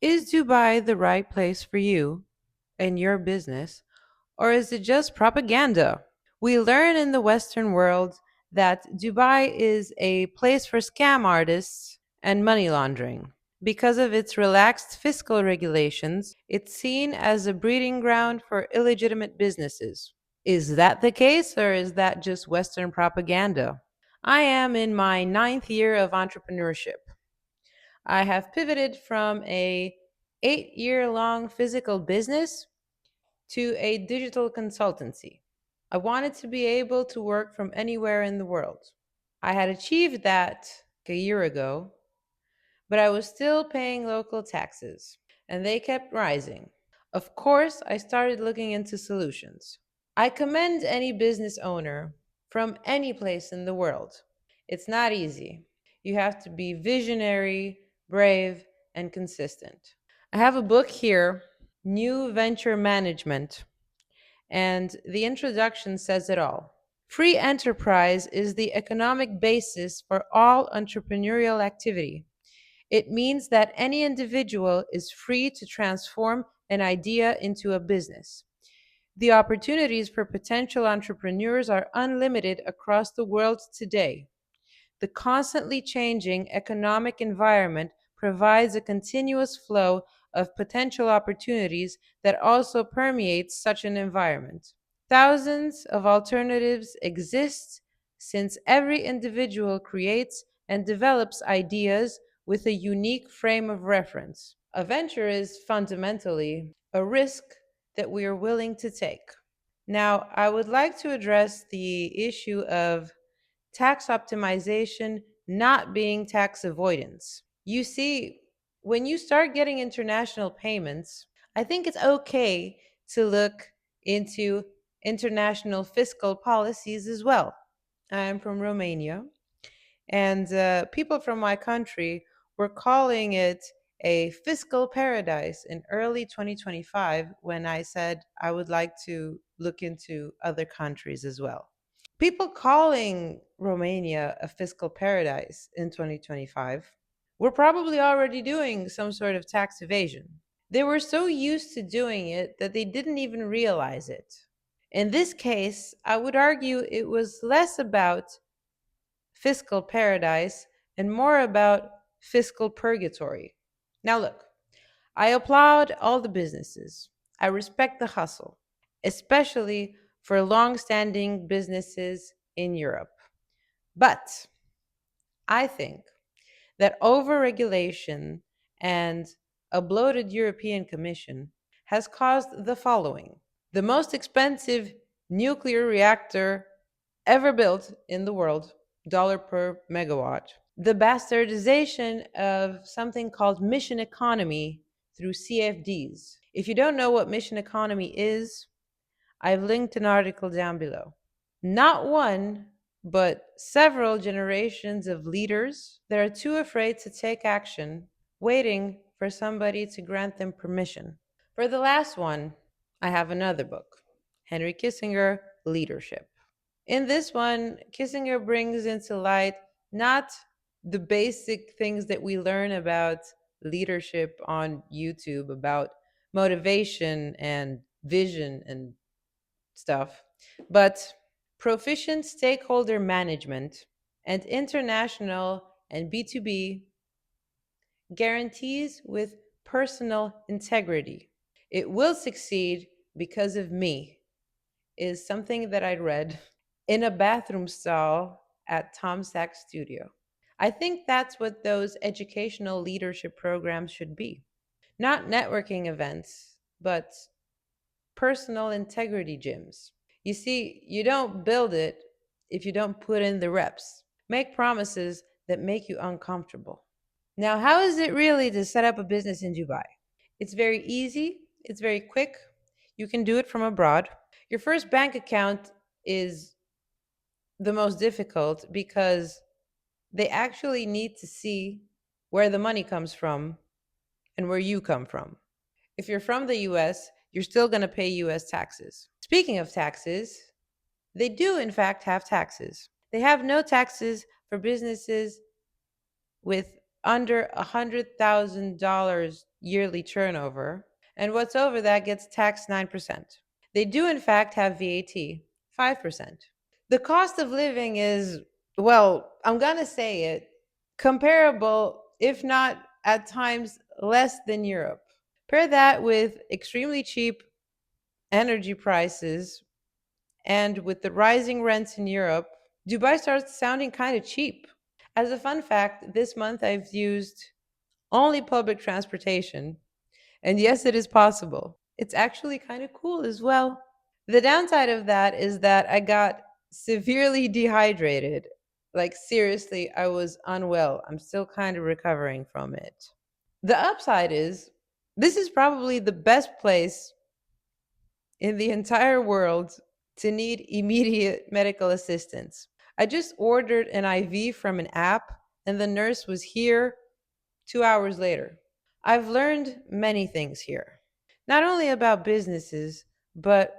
Is Dubai the right place for you and your business, or is it just propaganda? We learn in the Western world that Dubai is a place for scam artists and money laundering. Because of its relaxed fiscal regulations, it's seen as a breeding ground for illegitimate businesses. Is that the case, or is that just Western propaganda? I am in my ninth year of entrepreneurship. I have pivoted from a 8-year long physical business to a digital consultancy. I wanted to be able to work from anywhere in the world. I had achieved that a year ago, but I was still paying local taxes, and they kept rising. Of course, I started looking into solutions. I commend any business owner from any place in the world. It's not easy. You have to be visionary, brave, and consistent. I have a book here, New Venture Management, and the introduction says it all. Free enterprise is the economic basis for all entrepreneurial activity. It means that any individual is free to transform an idea into a business. The opportunities for potential entrepreneurs are unlimited across the world today. The constantly changing economic environment provides a continuous flow of potential opportunities that also permeates such an environment. Thousands of alternatives exist since every individual creates and develops ideas with a unique frame of reference. A venture is fundamentally a risk that we are willing to take. Now, I would like to address the issue of tax optimization not being tax avoidance. You see, when you start getting international payments, I think it's okay to look into international fiscal policies as well. I am from Romania, and people from my country were calling it a fiscal paradise in early 2025 when I said I would like to look into other countries as well. People calling Romania a fiscal paradise in 2025 were probably already doing some sort of tax evasion. They were so used to doing it that they didn't even realize it. In this case, I would argue it was less about fiscal paradise and more about fiscal purgatory. Now, look, I applaud all the businesses. I respect the hustle, especially for long standing businesses in Europe. But I think that overregulation and a bloated European Commission has caused the following: the most expensive nuclear reactor ever built in the world, dollar per megawatt; the bastardization of something called mission economy through CFDs. If you don't know what mission economy is, I've linked an article down below. Not one, but several generations of leaders that are too afraid to take action, waiting for somebody to grant them permission. For the last one, I have another book, Henry Kissinger, Leadership. In this one, Kissinger brings into light not the basic things that we learn about leadership on YouTube, about motivation and vision and stuff, but proficient stakeholder management and international and B2B guarantees with personal integrity. It will succeed because of me is something that I read in a bathroom stall at Tom Sachs Studio. I think that's what those educational leadership programs should be. Not networking events, but personal integrity gyms. You see, you don't build it if you don't put in the reps. Make promises that make you uncomfortable. Now, how is it really to set up a business in Dubai? It's very easy, it's very quick. You can do it from abroad. Your first bank account is the most difficult because they actually need to see where the money comes from and where you come from. If you're from the US, you're still going to pay US taxes. Speaking of taxes, they do, in fact, have taxes. They have no taxes for businesses with under $100,000 yearly turnover, and what's over that gets taxed 9%. They do, in fact, have VAT, 5%. The cost of living is, well, I'm going to say it, comparable, if not at times less than Europe. Pair that with extremely cheap energy prices and with the rising rents in Europe, Dubai starts sounding kind of cheap. As a fun fact, this month I've used only public transportation. And yes, it is possible. It's actually kind of cool as well. The downside of that is that I got severely dehydrated. Like, seriously, I was unwell. I'm still kind of recovering from it. The upside is this is probably the best place in the entire world to need immediate medical assistance. I just ordered an IV from an app, and the nurse was here 2 hours later. I've learned many things here, not only about businesses, but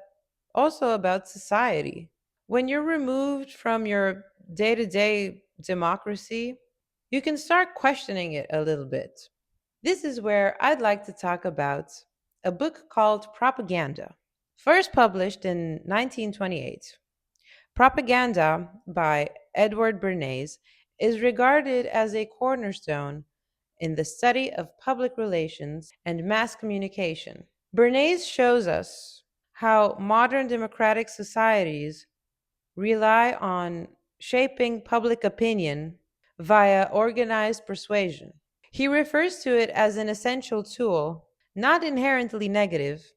also about society. When you're removed from your day to day democracy, you can start questioning it a little bit. This is where I'd like to talk about a book called Propaganda. First published in 1928, Propaganda by Edward Bernays is regarded as a cornerstone in the study of public relations and mass communication. Bernays shows us how modern democratic societies rely on shaping public opinion via organized persuasion. He refers to it as an essential tool, not inherently negative,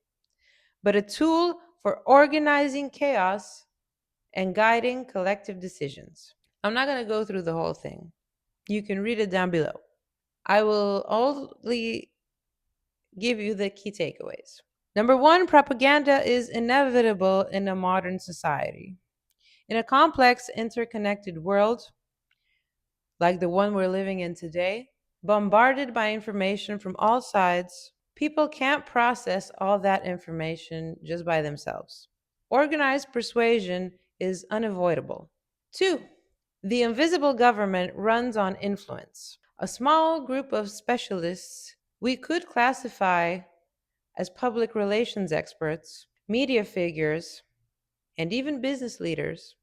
but a tool for organizing chaos and guiding collective decisions. I'm not going to go through the whole thing. You can read it down below. I will only give you the key takeaways. Number one, propaganda is inevitable in a modern society. In a complex, interconnected world like the one we're living in today, bombarded by information from all sides, people can't process all that information just by themselves. Organized persuasion is unavoidable. Two, the invisible government runs on influence. A small group of specialists we could classify as public relations experts, media figures, and even business leaders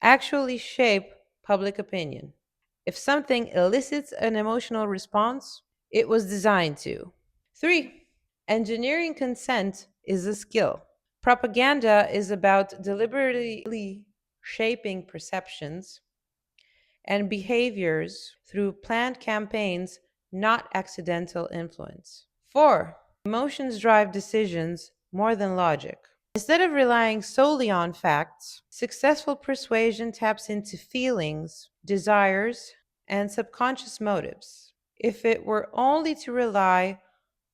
actually shape public opinion. If something elicits an emotional response, it was designed to. Three, engineering consent is a skill. Propaganda is about deliberately shaping perceptions and behaviors through planned campaigns, not accidental influence. Four, emotions drive decisions more than logic. Instead of relying solely on facts, successful persuasion taps into feelings, desires, and subconscious motives. If it were only to rely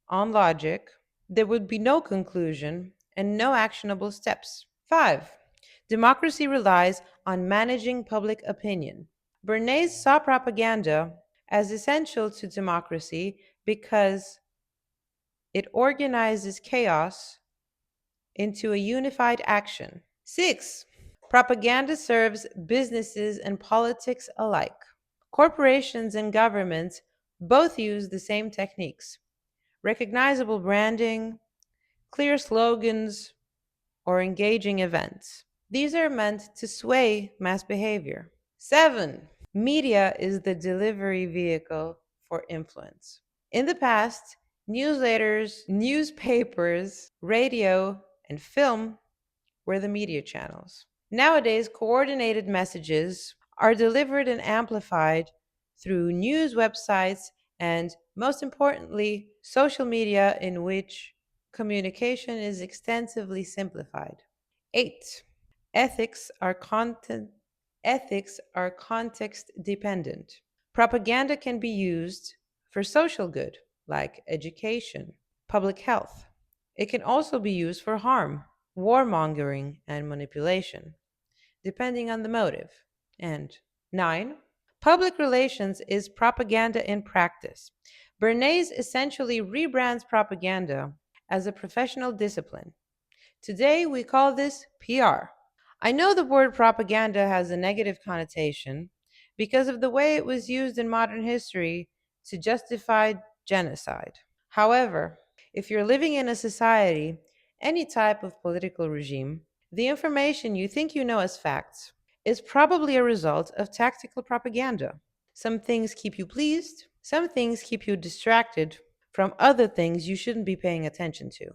on logic, there would be no conclusion and no actionable steps. Five, democracy relies on managing public opinion. Bernays saw propaganda as essential to democracy because it organizes chaos into a unified action. Six, propaganda serves businesses and politics alike. Corporations and governments both use the same techniques: recognizable branding, clear slogans, or engaging events. These are meant to sway mass behavior. Seven, media is the delivery vehicle for influence. In the past, newsletters, newspapers, radio, and film were the media channels. Nowadays, coordinated messages are delivered and amplified through news websites and, most importantly, social media, in which communication is extensively simplified. 8. Ethics are content Ethics are context dependent. Propaganda can be used for social good, like education, public health. It can also be used for harm, warmongering, and manipulation, depending on the motive. And 9. Public relations is propaganda in practice. Bernays essentially rebrands propaganda as a professional discipline. Today, we call this PR. I know the word propaganda has a negative connotation, because of the way it was used in modern history to justify genocide. However, if you're living in a society, any type of political regime, the information you think you know as facts is probably a result of tactical propaganda. Some things keep you pleased, some things keep you distracted from other things you shouldn't be paying attention to.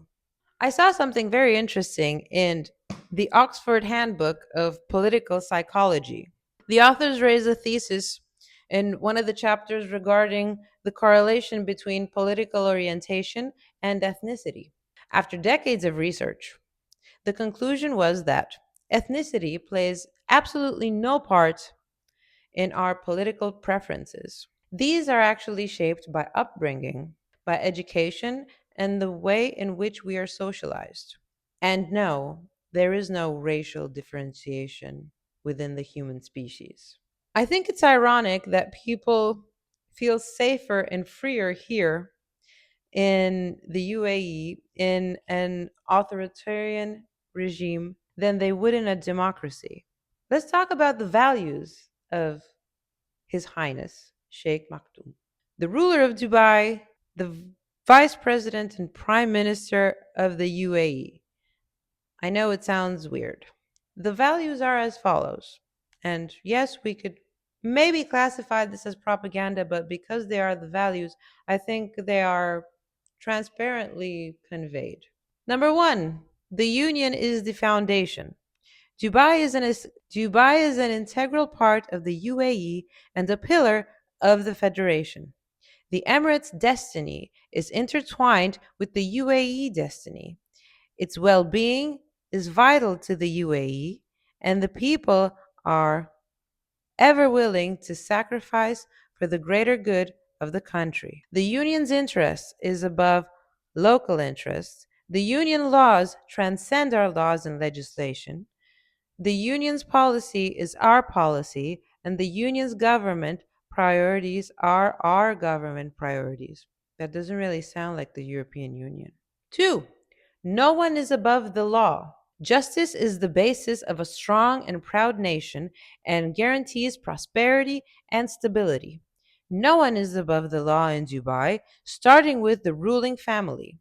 I saw something very interesting in the Oxford Handbook of Political Psychology. The authors raise a thesis in one of the chapters regarding the correlation between political orientation and ethnicity. After decades of research, the conclusion was that ethnicity plays absolutely no part in our political preferences. These are actually shaped by upbringing, by education, and the way in which we are socialized. And no, there is no racial differentiation within the human species. I think it's ironic that people feel safer and freer here in the UAE in an authoritarian regime than they would in a democracy. Let's talk about the values of His Highness Sheikh Maktoum, the ruler of Dubai, the vice president and prime minister of the UAE. I know it sounds weird. The values are as follows. And yes, we could maybe classify this as propaganda, but because they are the values, I think they are transparently conveyed. Number one, the union is the foundation. Dubai is an Dubai is an integral part of the UAE and a pillar of the federation. The Emirates' destiny is intertwined with the UAE destiny. Its well being is vital to the UAE, and the people are ever willing to sacrifice for the greater good of the country. The union's interest is above local interests. The union laws transcend our laws and legislation. The union's policy is our policy, and the union's government priorities are our government priorities. That doesn't really sound like the European Union. Two, no one is above the law. Justice is the basis of a strong and proud nation and guarantees prosperity and stability. No one is above the law in Dubai, starting with the ruling family.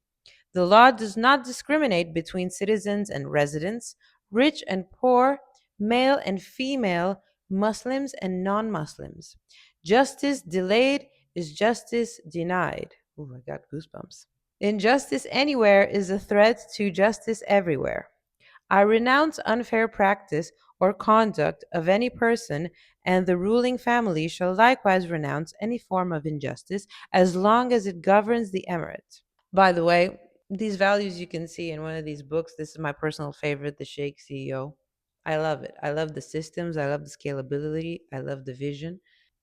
The law does not discriminate between citizens and residents, rich and poor, male and female, Muslims and non Muslims. Justice delayed is justice denied. Ooh, I got goosebumps. Injustice anywhere is a threat to justice everywhere. I renounce unfair practice or conduct of any person, and the ruling family shall likewise renounce any form of injustice as long as it governs the emirate. By the way, these values you can see in one of these books. This is my personal favorite, The Sheikh CEO. I love it. I love the systems. I love the scalability. I love the vision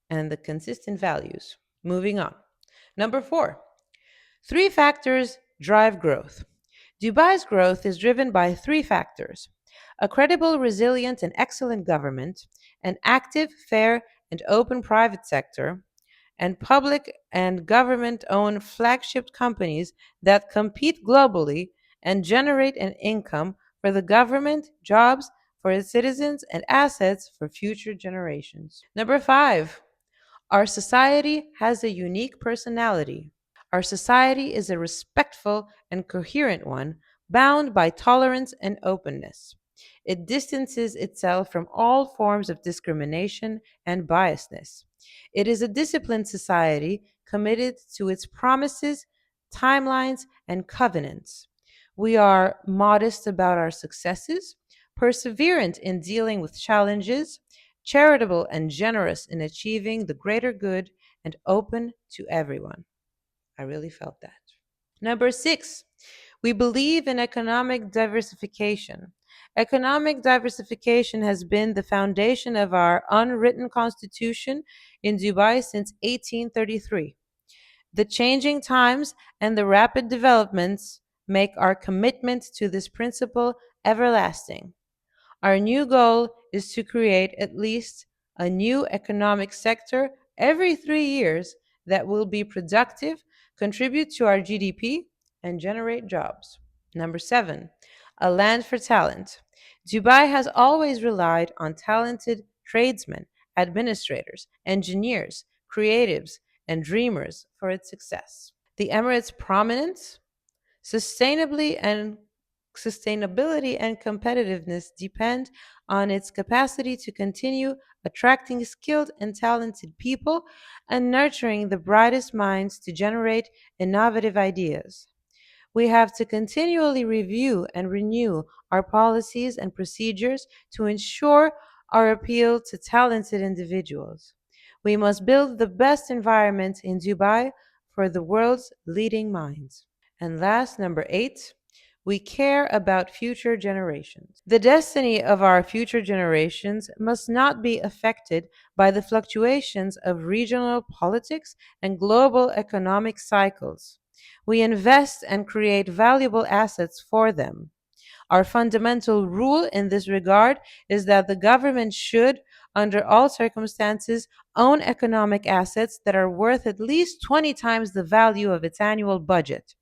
and the consistent values. Moving on. Number four, three factors drive growth. Dubai's growth is driven by three factors: a credible, resilient, and excellent government, an active, fair, and open private sector, and public and government owned flagship companies that compete globally and generate an income for the government, jobs for its citizens, and assets for future generations. Number five, our society has a unique personality. Our society is a respectful and coherent one, bound by tolerance and openness. It distances itself from all forms of discrimination and biasness. It is a disciplined society committed to its promises, timelines, and covenants. We are modest about our successes, perseverant in dealing with challenges, charitable and generous in achieving the greater good, and open to everyone. I really felt that. Number six, we believe in economic diversification. Economic diversification has been the foundation of our unwritten constitution in Dubai since 1833. The changing times and the rapid developments make our commitment to this principle everlasting. Our new goal is to create at least a new economic sector every 3 years that will be productive, contribute to our GDP, and generate jobs. Number seven, a land for talent. Dubai has always relied on talented tradesmen, administrators, engineers, creatives, and dreamers for its success. The Emirates' prominence, sustainably and sustainability and competitiveness depend on its capacity to continue attracting skilled and talented people and nurturing the brightest minds to generate innovative ideas. We have to continually review and renew our policies and procedures to ensure our appeal to talented individuals. We must build the best environment in Dubai for the world's leading minds. And last, number 8, we care about future generations. The destiny of our future generations must not be affected by the fluctuations of regional politics and global economic cycles. We invest and create valuable assets for them. Our fundamental rule in this regard is that the government should, under all circumstances, own economic assets that are worth at least 20 times the value of its annual budget.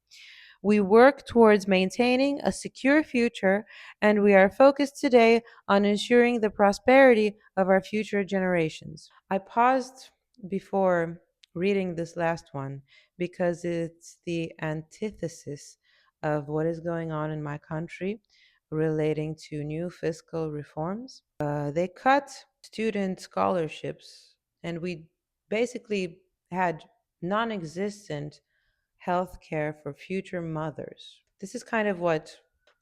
We work towards maintaining a secure future, and we are focused today on ensuring the prosperity of our future generations. I paused before reading this last one because it's the antithesis of what is going on in my country relating to new fiscal reforms. They cut student scholarships, and we basically had non existent health care for future mothers. This is kind of well,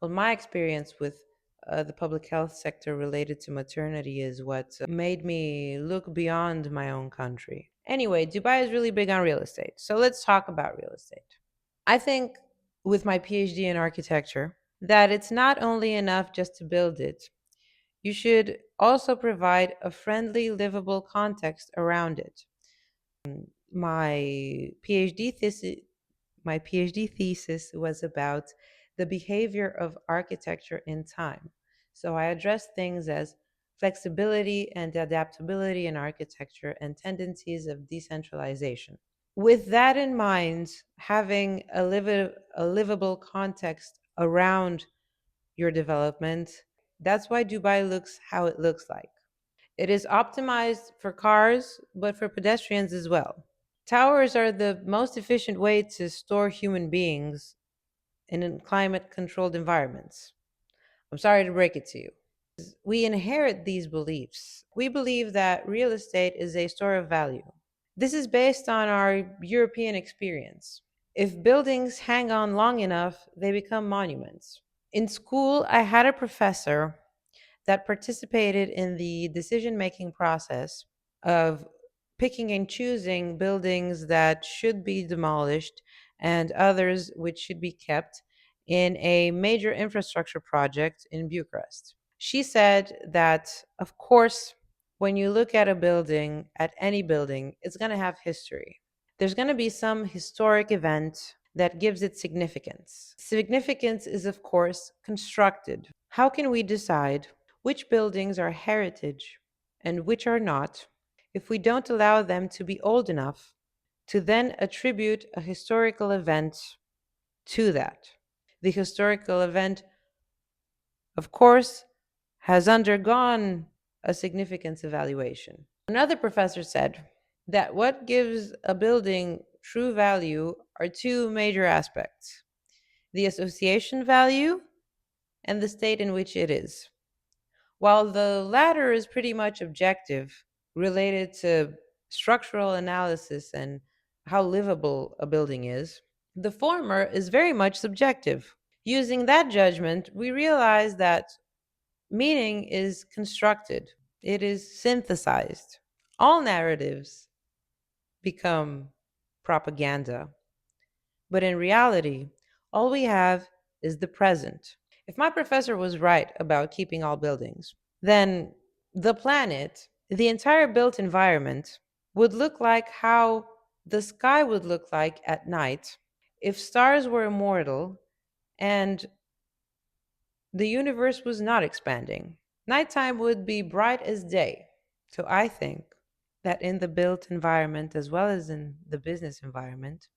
my experience with the public health sector related to maternity is what made me look beyond my own country. Anyway, Dubai is really big on real estate. So let's talk about real estate. I think with my PhD in architecture that it's not only enough just to build it, you should also provide a friendly, livable context around it. My PhD thesis my PhD thesis was about the behavior of architecture in time. So I addressed things as flexibility and adaptability in architecture and tendencies of decentralization. With that in mind, having a livable context around your development, that's why Dubai looks how it looks like. It is optimized for cars, but for pedestrians as well. Towers are the most efficient way to store human beings in climate controlled environments. I'm sorry to break it to you. We inherit these beliefs. We believe that real estate is a store of value. This is based on our European experience. If buildings hang on long enough, they become monuments. In school, I had a professor that participated in the decision making process of picking and choosing buildings that should be demolished and others which should be kept in a major infrastructure project in Bucharest. She said that, of course, when you look at a building, at any building, it's going to have history. There's going to be some historic event that gives it significance. Significance is, of course, constructed. How can we decide which buildings are heritage and which are not if we don't allow them to be old enough to then attribute a historical event to that? The historical event, of course, has undergone a significance evaluation. Another professor said that what gives a building true value are two major aspects: the association value and the state in which it is. While the latter is pretty much objective, related to structural analysis and how livable a building is, the former is very much subjective. Using that judgment, we realize that meaning is constructed, it is synthesized. All narratives become propaganda, but in reality, all we have is the present. If my professor was right about keeping all buildings, then the planet, the entire built environment, would look like how the sky would look like at night if stars were immortal and the universe was not expanding. Nighttime would be bright as day. So I think that in the built environment as well as in the business environment,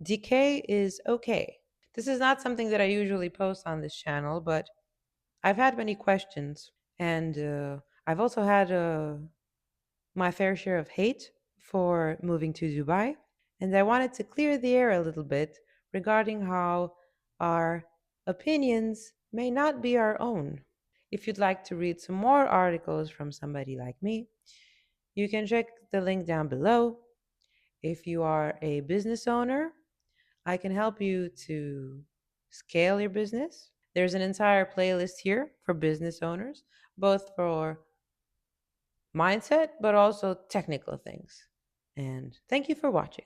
decay is okay. This is not something that I usually post on this channel, but I've had many questions, and I've also had my fair share of hate for moving to Dubai, and I wanted to clear the air a little bit regarding how our opinions may not be our own. If you'd like to read some more articles from somebody like me, you can check the link down below. If you are a business owner, I can help you to scale your business. There's an entire playlist here for business owners, both for mindset but also technical things. And thank you for watching.